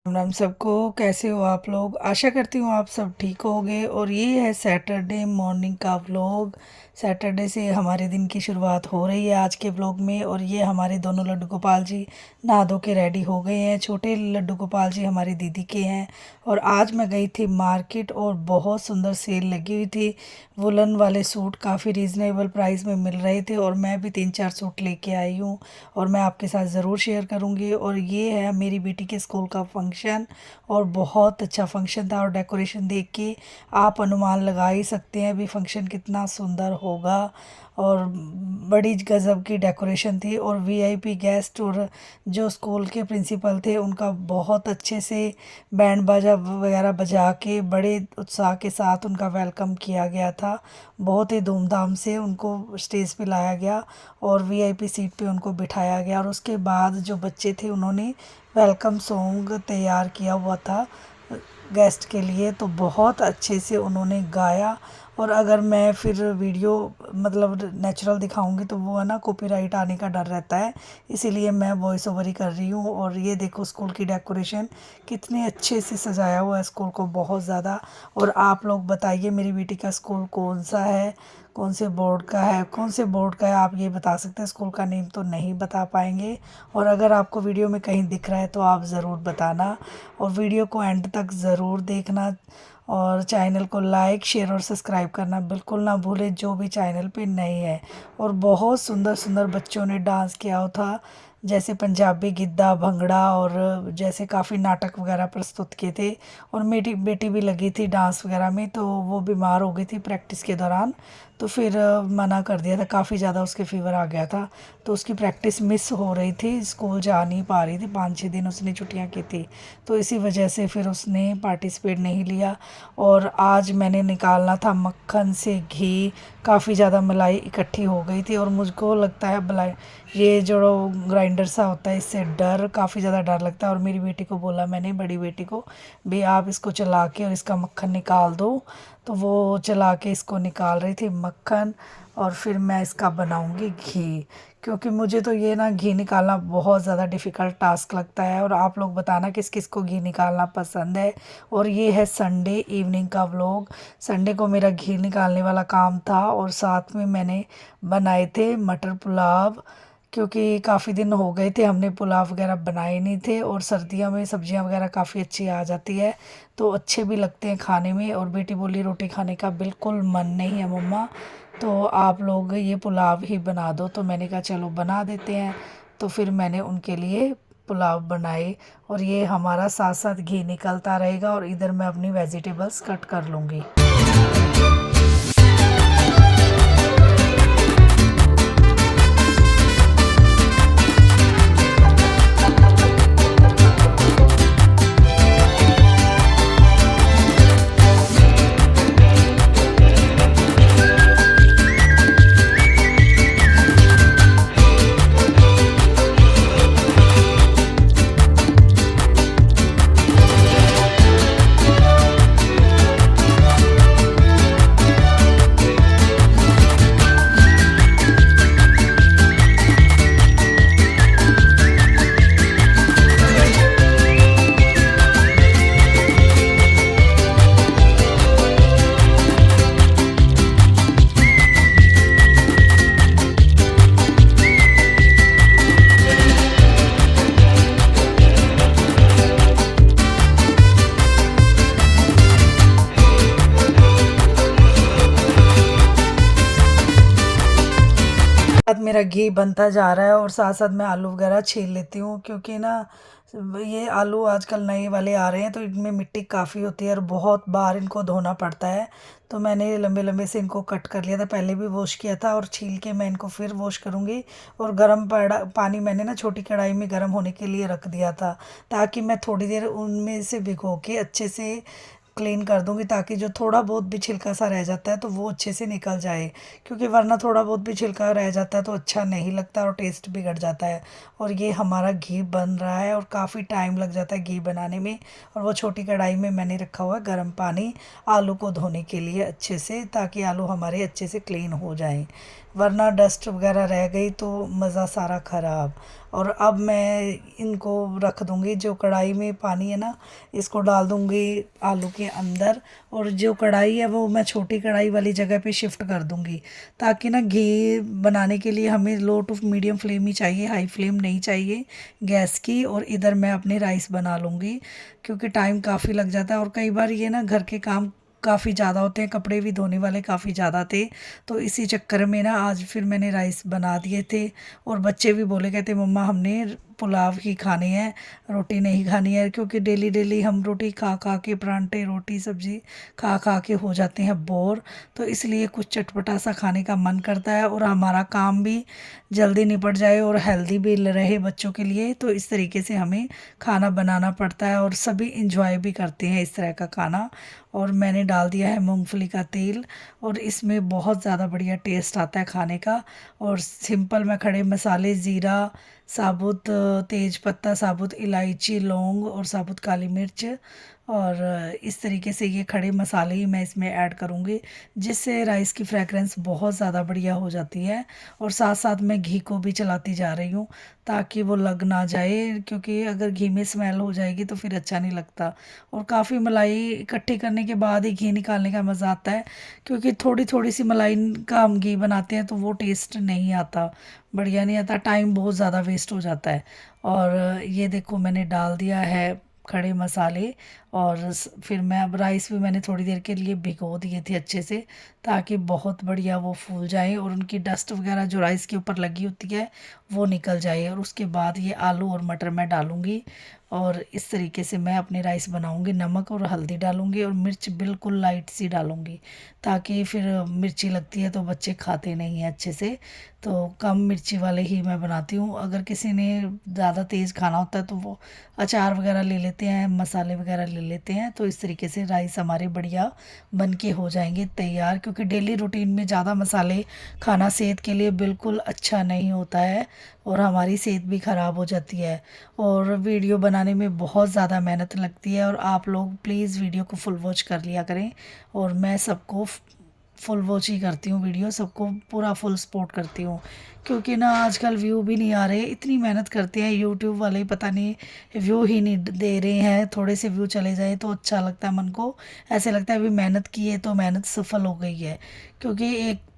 राम राम सबको। कैसे हो आप लोग? आशा करती हूँ आप सब ठीक होगे। और ये है सैटरडे मॉर्निंग का व्लॉग। सैटरडे से हमारे दिन की शुरुआत हो रही है आज के व्लॉग में। और ये हमारे दोनों लड्डू गोपाल जी नहा धो के रेडी हो गए हैं। छोटे लड्डू गोपाल जी हमारी दीदी के हैं। और आज मैं गई थी मार्केट और बहुत सुंदर सेल लगी हुई थी। वुलन वाले सूट काफ़ी रीज़नेबल प्राइस में मिल रहे थे और मैं भी 3-4 सूट लेके आई हूँ और मैं आपके साथ ज़रूर शेयर करूँगी। और ये है मेरी बेटी के स्कूल का फंक्शन और बहुत अच्छा फंक्शन था। और डेकोरेशन देख के आप अनुमान लगा ही सकते हैं अभी फंक्शन कितना सुंदर होगा। और बड़ी गज़ब की डेकोरेशन थी। और वीआईपी गेस्ट और जो स्कूल के प्रिंसिपल थे उनका बहुत अच्छे से बैंड बाजा वगैरह बजा के बड़े उत्साह के साथ उनका वेलकम किया गया था। बहुत ही धूमधाम से उनको स्टेज पे लाया गया और वीआईपी सीट पे उनको बिठाया गया। और उसके बाद जो बच्चे थे उन्होंने वेलकम सॉन्ग तैयार किया हुआ था गेस्ट के लिए, तो बहुत अच्छे से उन्होंने गाया। और अगर मैं फिर वीडियो मतलब नेचुरल दिखाऊंगी तो वो है ना कॉपीराइट आने का डर रहता है, इसीलिए मैं वॉइस ओवर ही कर रही हूँ। और ये देखो स्कूल की डेकोरेशन कितने अच्छे से सजाया हुआ है स्कूल को, बहुत ज़्यादा। और आप लोग बताइए मेरी बेटी का स्कूल कौन सा है, कौन से बोर्ड का है, कौन से बोर्ड का है, आप ये बता सकते हैं। स्कूल का नेम तो नहीं बता पाएंगे। और अगर आपको वीडियो में कहीं दिख रहा है तो आप ज़रूर बताना और वीडियो को एंड तक ज़रूर देखना। और चैनल को लाइक शेयर और सब्सक्राइब करना बिल्कुल ना भूलें जो भी चैनल पे नए हैं। और बहुत सुंदर सुंदर बच्चों ने डांस किया हुआ था, जैसे पंजाबी गिद्धा भंगड़ा, और जैसे काफ़ी नाटक वगैरह प्रस्तुत किए थे। और मेरी बेटी भी लगी थी डांस वगैरह में, तो वो बीमार हो गई थी प्रैक्टिस के दौरान, तो फिर मना कर दिया था। काफ़ी ज़्यादा उसके फीवर आ गया था तो उसकी प्रैक्टिस मिस हो रही थी, स्कूल जा नहीं पा रही थी। 5-6 दिन उसने छुट्टियां की थी, तो इसी वजह से फिर उसने पार्टिसिपेट नहीं लिया। और आज मैंने निकालना था मक्खन से घी, काफ़ी ज़्यादा मलाई इकट्ठी हो गई थी। और मुझको लगता है मलाई ये जो ग्राइंडर सा होता है इससे डर काफ़ी ज़्यादा डर लगता है। और मेरी बेटी को बोला मैंने, बड़ी बेटी को भी, आप इसको चला के और इसका मक्खन निकाल दो। तो वो चला के इसको निकाल रही थी मक्खन। और फिर मैं इसका बनाऊंगी घी, क्योंकि मुझे तो ये ना घी निकालना बहुत ज़्यादा डिफ़िकल्ट टास्क लगता है। और आप लोग बताना किस किस को घी निकालना पसंद है। और ये है संडे इवनिंग का व्लॉग। संडे को मेरा घी निकालने वाला काम था और साथ में मैंने बनाए थे मटर पुलाव, क्योंकि काफ़ी दिन हो गए थे हमने पुलाव वगैरह बनाए नहीं थे। और सर्दियों में सब्जियां वगैरह काफ़ी अच्छी आ जाती है तो अच्छे भी लगते हैं खाने में। और बेटी बोली रोटी खाने का बिल्कुल मन नहीं है मम्मा, तो आप लोग ये पुलाव ही बना दो। तो मैंने कहा चलो बना देते हैं। तो फिर मैंने उनके लिए पुलाव बनाए। और ये हमारा साथ साथ घी निकलता रहेगा और इधर मैं अपनी वेजिटेबल्स कट कर लूँगी। साथ मेरा घी बनता जा रहा है और साथ साथ मैं आलू वगैरह छील लेती हूँ, क्योंकि ना ये आलू आजकल नए वाले आ रहे हैं तो इनमें मिट्टी काफ़ी होती है और बहुत बार इनको धोना पड़ता है। तो मैंने लंबे लंबे से इनको कट कर लिया था, पहले भी वॉश किया था और छील के मैं इनको फिर वॉश करूँगी। और गर्म पानी मैंने ना छोटी कढ़ाई में गर्म होने के लिए रख दिया था, ताकि मैं थोड़ी देर उनमें से भिगो के अच्छे से क्लीन कर दूंगी ताकि जो थोड़ा बहुत भी छिलका सा रह जाता है तो वो अच्छे से निकल जाए, क्योंकि वरना थोड़ा बहुत भी छिलका रह जाता है तो अच्छा नहीं लगता और टेस्ट बिगड़ जाता है। और ये हमारा घी बन रहा है और काफ़ी टाइम लग जाता है घी बनाने में। और वो छोटी कढ़ाई में मैंने रखा हुआ है गर्म पानी आलू को धोने के लिए अच्छे से, ताकि आलू हमारे अच्छे से क्लीन हो जाएं, वरना डस्ट वगैरह रह गई तो मज़ा सारा ख़राब। और अब मैं इनको रख दूँगी, जो कढ़ाई में पानी है ना इसको डाल दूँगी आलू के अंदर, और जो कढ़ाई है वो मैं छोटी कढ़ाई वाली जगह पे शिफ्ट कर दूँगी, ताकि ना घी बनाने के लिए हमें लो टू मीडियम फ्लेम ही चाहिए, हाई फ्लेम नहीं चाहिए गैस की। और इधर मैं अपने राइस बना लूँगी, क्योंकि टाइम काफ़ी लग जाता है और कई बार ये ना घर के काम काफ़ी ज़्यादा होते हैं, कपड़े भी धोने वाले काफ़ी ज़्यादा थे, तो इसी चक्कर में ना आज फिर मैंने राइस बना दिए थे। और बच्चे भी बोले कहते मम्मा हमने पुलाव ही खाने हैं, रोटी नहीं खानी है, क्योंकि डेली डेली हम रोटी खा खा के, परांठे रोटी सब्ज़ी खा खा के हो जाते हैं बोर, तो इसलिए कुछ चटपटा सा खाने का मन करता है और हमारा काम भी जल्दी निपट जाए और हेल्दी भी रहे बच्चों के लिए। तो इस तरीके से हमें खाना बनाना पड़ता है और सभी इंजॉय भी करते हैं इस तरह का खाना। और मैंने डाल दिया है मूंगफली का तेल, और इसमें बहुत ज़्यादा बढ़िया टेस्ट आता है खाने का। और सिंपल मैं खड़े मसाले ज़ीरा, साबुत तेज पत्ता, साबुत इलायची, लौंग और साबुत काली मिर्च, और इस तरीके से ये खड़े मसाले ही मैं इसमें ऐड करूँगी, जिससे राइस की फ्रेगरेंस बहुत ज़्यादा बढ़िया हो जाती है। और साथ साथ मैं घी को भी चलाती जा रही हूँ ताकि वो लग ना जाए, क्योंकि अगर घी में स्मेल हो जाएगी तो फिर अच्छा नहीं लगता। और काफ़ी मलाई इकट्ठी करने के बाद ही घी निकालने का मज़ा आता है, क्योंकि थोड़ी थोड़ी सी मलाई का हम घी बनाते हैं तो वो टेस्ट नहीं आता, बढ़िया नहीं आता, टाइम बहुत ज़्यादा वेस्ट हो जाता है। और ये देखो मैंने डाल दिया है खड़े मसाले, और फिर मैं अब राइस भी मैंने थोड़ी देर के लिए भिगो दिए थे अच्छे से, ताकि बहुत बढ़िया वो फूल जाए और उनकी डस्ट वगैरह जो राइस के ऊपर लगी होती है वो निकल जाए। और उसके बाद ये आलू और मटर मैं डालूँगी, और इस तरीके से मैं अपने राइस बनाऊँगी। नमक और हल्दी डालूँगी और मिर्च बिल्कुल लाइट सी डालूँगी, ताकि फिर मिर्ची लगती है तो बच्चे खाते नहीं हैं अच्छे से, तो कम मिर्ची वाले ही मैं बनाती हूँ। अगर किसी ने ज़्यादा तेज़ खाना होता है तो वो अचार वगैरह ले लेते हैं, मसाले वगैरह ले लेते हैं, तो इस तरीके से राइस हमारे बढ़िया बन के हो जाएंगे तैयार। क्योंकि डेली रूटीन में ज़्यादा मसाले खाना सेहत के लिए बिल्कुल अच्छा नहीं होता है और हमारी सेहत भी ख़राब हो जाती है। और वीडियो बनाने में बहुत ज़्यादा मेहनत लगती है, और आप लोग प्लीज़ वीडियो को फुल वॉच कर लिया करें। और मैं सबको फुल वॉच ही करती हूँ, वीडियो सबको पूरा फुल सपोर्ट करती हूँ, क्योंकि ना आजकल व्यू भी नहीं आ रहे, इतनी मेहनत करते हैं यूट्यूब वाले, पता नहीं व्यू ही नहीं दे रहे हैं। थोड़े से व्यू चले जाए तो अच्छा लगता है मन को, ऐसे लगता है अभी मेहनत की है तो मेहनत सफल हो गई है। क्योंकि एक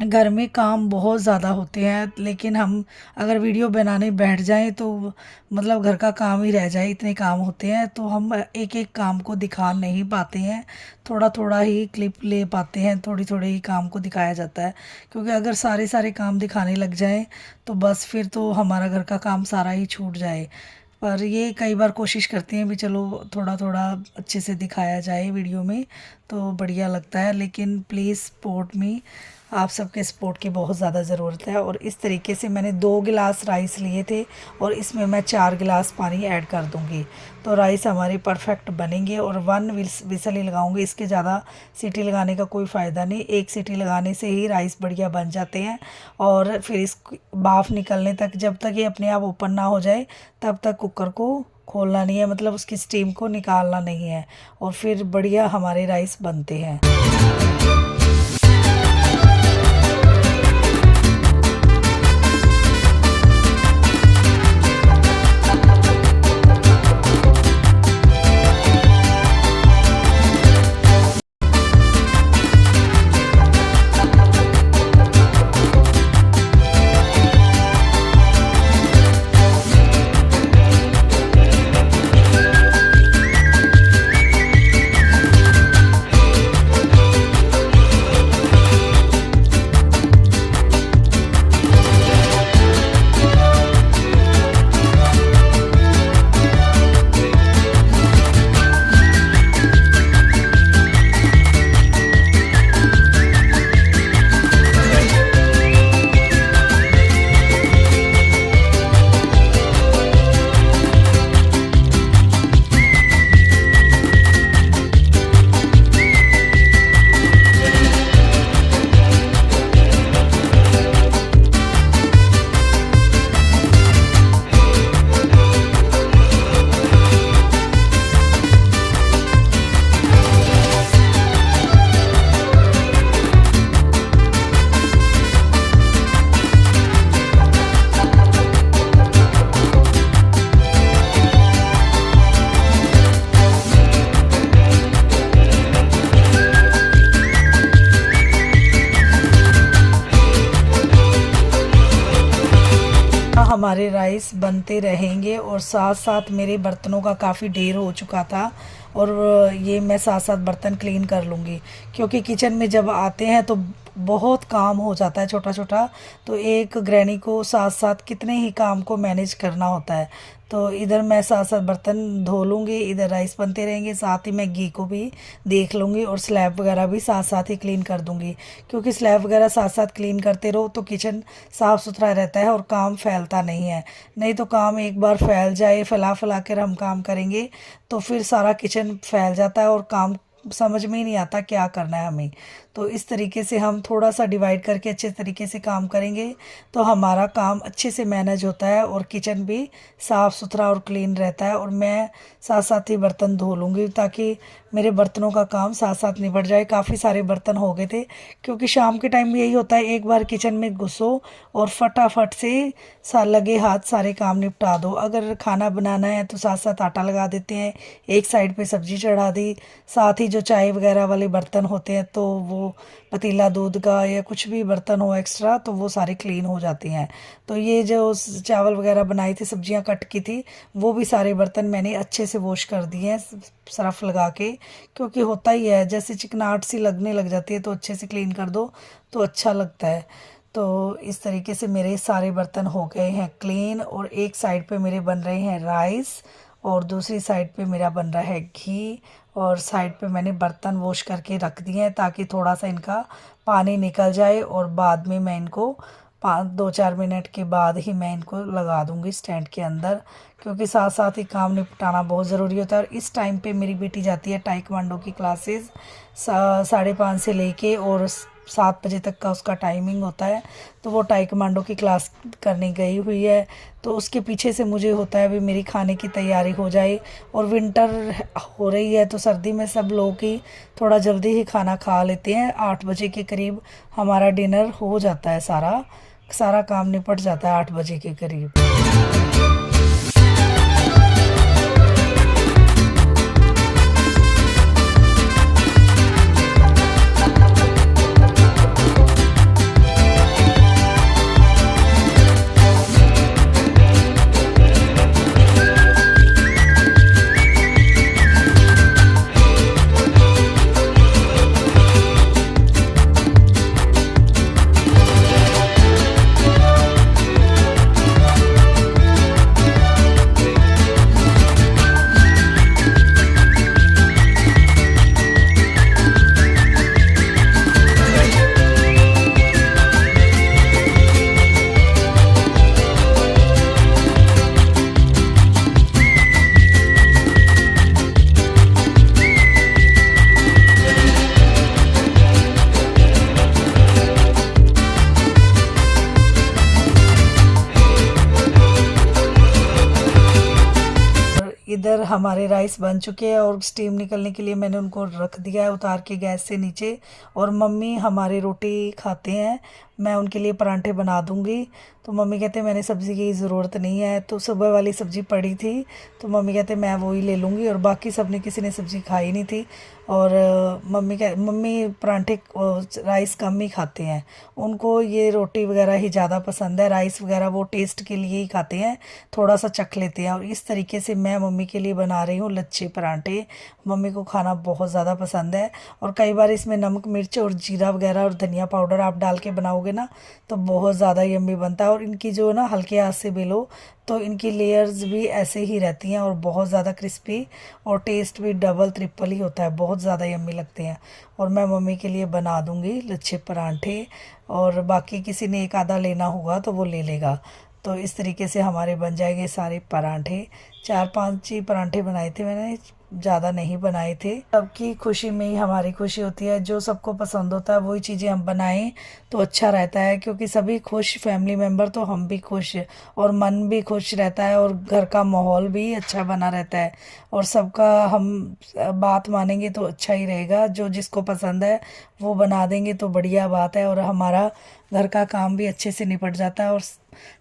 घर में काम बहुत ज़्यादा होते हैं, लेकिन हम अगर वीडियो बनाने बैठ जाएं तो मतलब घर का काम ही रह जाए, इतने काम होते हैं, तो हम एक एक काम को दिखा नहीं पाते हैं, थोड़ा थोड़ा ही क्लिप ले पाते हैं, थोड़ी थोड़ी ही काम को दिखाया जाता है। क्योंकि अगर सारे सारे काम दिखाने लग जाएं तो बस फिर तो हमारा घर का काम सारा ही छूट जाए। पर ये कई बार कोशिश करते हैं भी चलो थोड़ा थोड़ा अच्छे से दिखाया जाए वीडियो में, तो बढ़िया लगता है। लेकिन प्लीज़ सपोर्ट मी, आप सबके सपोर्ट की बहुत ज़्यादा ज़रूरत है। और इस तरीके से मैंने 2 गिलास राइस लिए थे और इसमें मैं 4 गिलास पानी ऐड कर दूंगी, तो राइस हमारे परफेक्ट बनेंगे। और 1 विसल ही लगाऊंगी, इसके ज़्यादा सीटी लगाने का कोई फ़ायदा नहीं, 1 सीटी लगाने से ही राइस बढ़िया बन जाते हैं। और फिर इस भाप निकलने तक, जब तक ये अपने आप ओपन ना हो जाए तब तक कुकर को खोलना नहीं है, मतलब उसकी स्टीम को निकालना नहीं है, और फिर बढ़िया हमारे राइस बनते हैं। हमारे राइस बनते रहेंगे और साथ साथ मेरे बर्तनों का काफ़ी ढेर हो चुका था और ये मैं साथ साथ बर्तन क्लीन कर लूँगी, क्योंकि किचन में जब आते हैं तो बहुत काम हो जाता है छोटा छोटा। तो एक गृहिणी को साथ साथ कितने ही काम को मैनेज करना होता है। तो इधर मैं साथ साथ बर्तन धो लूँगी, इधर राइस बनते रहेंगे, साथ ही मैं घी को भी देख लूँगी और स्लैब वगैरह भी साथ साथ ही क्लीन कर दूँगी, क्योंकि स्लैब वगैरह साथ साथ क्लीन करते रहो तो किचन साफ़ सुथरा रहता है और काम फैलता नहीं है। नहीं तो काम एक बार फैल जाए, फैला फैला कर हम काम करेंगे तो फिर सारा किचन फैल जाता है और काम समझ में ही नहीं आता क्या करना है हमें। तो इस तरीके से हम थोड़ा सा डिवाइड करके अच्छे तरीके से काम करेंगे तो हमारा काम अच्छे से मैनेज होता है और किचन भी साफ़ सुथरा और क्लीन रहता है। और मैं साथ साथ ही बर्तन धो लूँगी ताकि मेरे बर्तनों का काम साथ साथ निपट जाए। काफ़ी सारे बर्तन हो गए थे, क्योंकि शाम के टाइम में यही होता है, एक बार किचन में घुसो और फटाफट से लगे हाथ सारे काम निपटा दो। अगर खाना बनाना है तो साथ साथ आटा लगा देते हैं, एक साइड पे सब्जी चढ़ा दी, साथ ही जो चाय वगैरह वाले बर्तन होते हैं तो वो पतीला दूध का या कुछ भी बर्तन हो एक्स्ट्रा तो वो सारे क्लीन हो जाते हैं। तो ये जो चावल वगैरह बनाए थे, सब्जियां कट की थी, वो भी सारे बर्तन मैंने अच्छे से वॉश कर दिए हैं सर्फ लगा के, क्योंकि होता ही है जैसे चिकनाहट सी लगने लग जाती है तो अच्छे से क्लीन कर दो तो अच्छा लगता है। तो इस तरीके से मेरे सारे बर्तन हो गए हैं क्लीन और एक साइड पे मेरे बन रहे हैं राइस और दूसरी साइड पे मेरा बन रहा है घी और साइड पे मैंने बर्तन वॉश करके रख दिए हैं ताकि थोड़ा सा इनका पानी निकल जाए और बाद में मैं इनको 2-4 मिनट के बाद ही मैं इनको लगा दूंगी स्टैंड के अंदर, क्योंकि साथ साथ ही काम निपटाना बहुत ज़रूरी होता है। और इस टाइम पे मेरी बेटी जाती है ताइक्वांडो की क्लासेस 5:30 से लेके और 7 बजे तक का उसका टाइमिंग होता है। तो वो ताइक्वांडो की क्लास करने गई हुई है, तो उसके पीछे से मुझे होता है अभी मेरी खाने की तैयारी हो जाए। और विंटर हो रही है तो सर्दी में सब लोग ही थोड़ा जल्दी ही खाना खा लेते हैं, 8 बजे के करीब हमारा डिनर हो जाता है, सारा सारा काम निपट जाता है 8 बजे के करीब। इधर हमारे राइस बन चुके हैं और स्टीम निकलने के लिए मैंने उनको रख दिया है उतार के गैस से नीचे। और मम्मी हमारे रोटी खाते हैं, मैं उनके लिए परांठे बना दूंगी। तो मम्मी कहते हैं मैंने सब्ज़ी की ज़रूरत नहीं है, तो सुबह वाली सब्ज़ी पड़ी थी तो मम्मी कहते मैं वो ही ले लूँगी। और बाकी सब ने किसी ने सब्ज़ी खाई नहीं थी और मम्मी परांठे राइस कम ही खाते हैं, उनको ये रोटी वगैरह ही ज़्यादा पसंद है, राइस वगैरह वो टेस्ट के लिए ही खाते हैं, थोड़ा सा चख लेते हैं। और इस तरीके से मैं मम्मी के लिए बना रही हूँ लच्छे परांठे। मम्मी को खाना बहुत ज़्यादा पसंद है और कई बार इसमें नमक मिर्च और जीरा वगैरह और धनिया पाउडर आप डाल के बनाओगे ना तो बहुत ज़्यादा यम्मी बनता है। और इनकी जो ना हल्के हाथ से बेलो तो इनकी लेयर्स भी ऐसे ही रहती हैं और बहुत ज़्यादा क्रिस्पी और टेस्ट भी डबल ट्रिपल ही होता है, बहुत ज़्यादा यम्मी लगते हैं। और मैं मम्मी के लिए बना दूंगी लच्छे परांठे और बाकी किसी ने एक आधा लेना होगा तो वो ले लेगा। तो इस तरीके से हमारे बन जाएंगे सारे परांठे। 4-5 ही परांठे बनाए थे मैंने, ज़्यादा नहीं बनाए थे। सबकी खुशी में ही हमारी खुशी होती है, जो सबको पसंद होता है वही चीज़ें हम बनाएं तो अच्छा रहता है, क्योंकि सभी खुश, फैमिली मेम्बर तो हम भी खुश और मन भी खुश रहता है और घर का माहौल भी अच्छा बना रहता है। और सबका हम बात मानेंगे तो अच्छा ही रहेगा, जो जिसको पसंद है वो बना देंगे तो बढ़िया बात है और हमारा घर का काम भी अच्छे से निपट जाता है और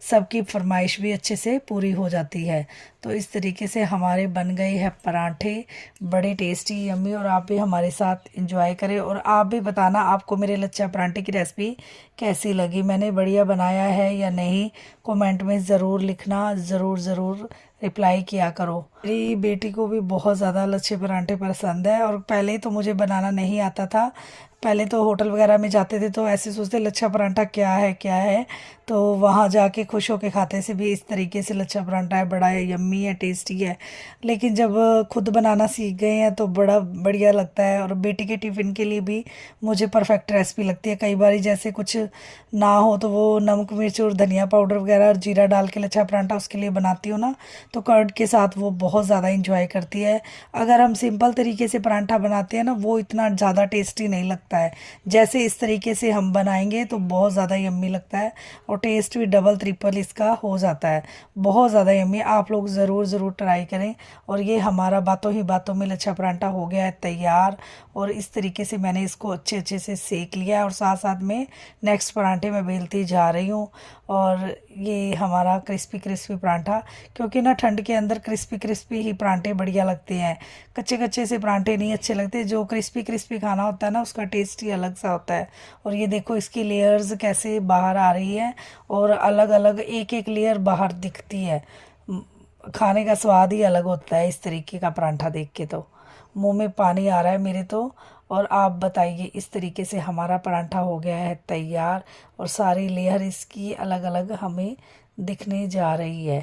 सबकी फरमाइश भी अच्छे से पूरी हो जाती है। तो इस तरीके से हमारे बन गए हैं पराठे, बड़े टेस्टी यम्मी। और आप भी हमारे साथ एंजॉय करें और आप भी बताना आपको मेरे लच्छा पराठे की रेसिपी कैसी लगी, मैंने बढ़िया बनाया है या नहीं। कमेंट में ज़रूर लिखना, ज़रूर ज़रूर रिप्लाई किया करो। मेरी बेटी को भी बहुत ज़्यादा लच्छे पराठे पसंद है और पहले तो मुझे बनाना नहीं आता था। पहले तो होटल वगैरह में जाते थे तो ऐसे सोचते लच्छा पराठा क्या है क्या है, तो वहाँ जाके खुश होके खाते से भी इस तरीके से लच्छा पराठा है, बड़ा यम्मी है, टेस्टी है। लेकिन जब खुद बनाना सीख गए हैं तो बड़ा बढ़िया लगता है। और बेटी के टिफ़िन के लिए भी मुझे परफेक्ट रेसिपी लगती है। कई बार जैसे कुछ ना हो तो वो नमक मिर्च और धनिया पाउडर वगैरह और जीरा डाल के लच्छा पराठा उसके लिए बनाती हूँ ना, तो कर्ड के साथ वो बहुत ज़्यादा इंजॉय करती है। अगर हम सिंपल तरीके से पराठा बनाते हैं ना, वो इतना ज़्यादा टेस्टी नहीं लगता है। जैसे इस तरीके से हम बनाएंगे तो बहुत ज़्यादा यम्मी लगता है और टेस्ट भी डबल ट्रिपल इसका हो जाता है, बहुत ज़्यादा यम्मी। आप लोग ज़रूर ज़रूर ट्राई करें। और ये हमारा बातों ही बातों में लच्छा पराठा हो गया है तैयार। और इस तरीके से मैंने इसको अच्छे अच्छे से सेक लिया है और साथ साथ में नेक्स्ट पराठे मैं बेलती जा रही हूँ। और ये हमारा क्रिस्पी क्रिस्पी पराठा, क्योंकि ना ठंड के अंदर क्रिस्पी क्रिस्पी ही पराठे बढ़िया लगते हैं, कच्चे कच्चे से पराठे नहीं अच्छे लगते। जो क्रिस्पी क्रिस्पी खाना होता है ना, उसका टेस्ट ही अलग सा होता है। और ये देखो इसकी लेयर्स कैसे बाहर आ रही है और अलग अलग एक एक लेयर बाहर दिखती है। खाने का स्वाद ही अलग होता है इस तरीके का पराठा देख के, तो मुंह में पानी आ रहा है मेरे तो। और आप बताइए, इस तरीके से हमारा पराठा हो गया है तैयार और सारी लेयर इसकी अलग अलग हमें दिखने जा रही है।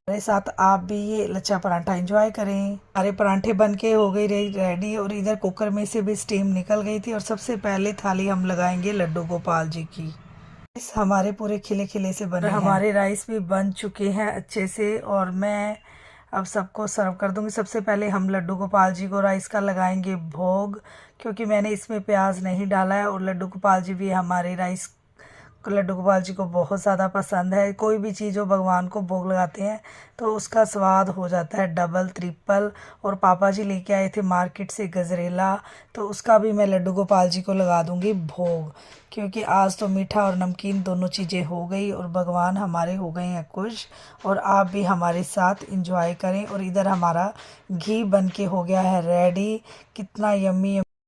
मेरे साथ आप भी ये लच्छा पराठा एंजॉय करें। हमारे पराठे बन के हो गई रेडी और इधर कुकर में से भी स्टीम निकल गई थी। और सबसे पहले थाली हम लगाएंगे लड्डू गोपाल जी की। इस हमारे पूरे खिले खिले से बने हैं। हमारे राइस भी बन चुके हैं अच्छे से और मैं अब सबको सर्व कर दूंगी। सबसे पहले हम लड्डू गोपाल जी को राइस का लगाएंगे भोग, क्योंकि मैंने इसमें प्याज नहीं डाला है। और लड्डू गोपाल जी भी हमारे राइस लड्डू गोपाल जी को बहुत ज़्यादा पसंद है। कोई भी चीज़ जो भगवान को भोग लगाते हैं तो उसका स्वाद हो जाता है डबल ट्रिपल। और पापा जी लेके आए थे मार्केट से गजरेला, तो उसका भी मैं लड्डू गोपाल जी को लगा दूंगी भोग, क्योंकि आज तो मीठा और नमकीन दोनों चीज़ें हो गई और भगवान हमारे हो गए हैं खुश। और आप भी हमारे साथ इंजॉय करें। और इधर हमारा घी बन के हो गया है रेडी, कितना यम्मी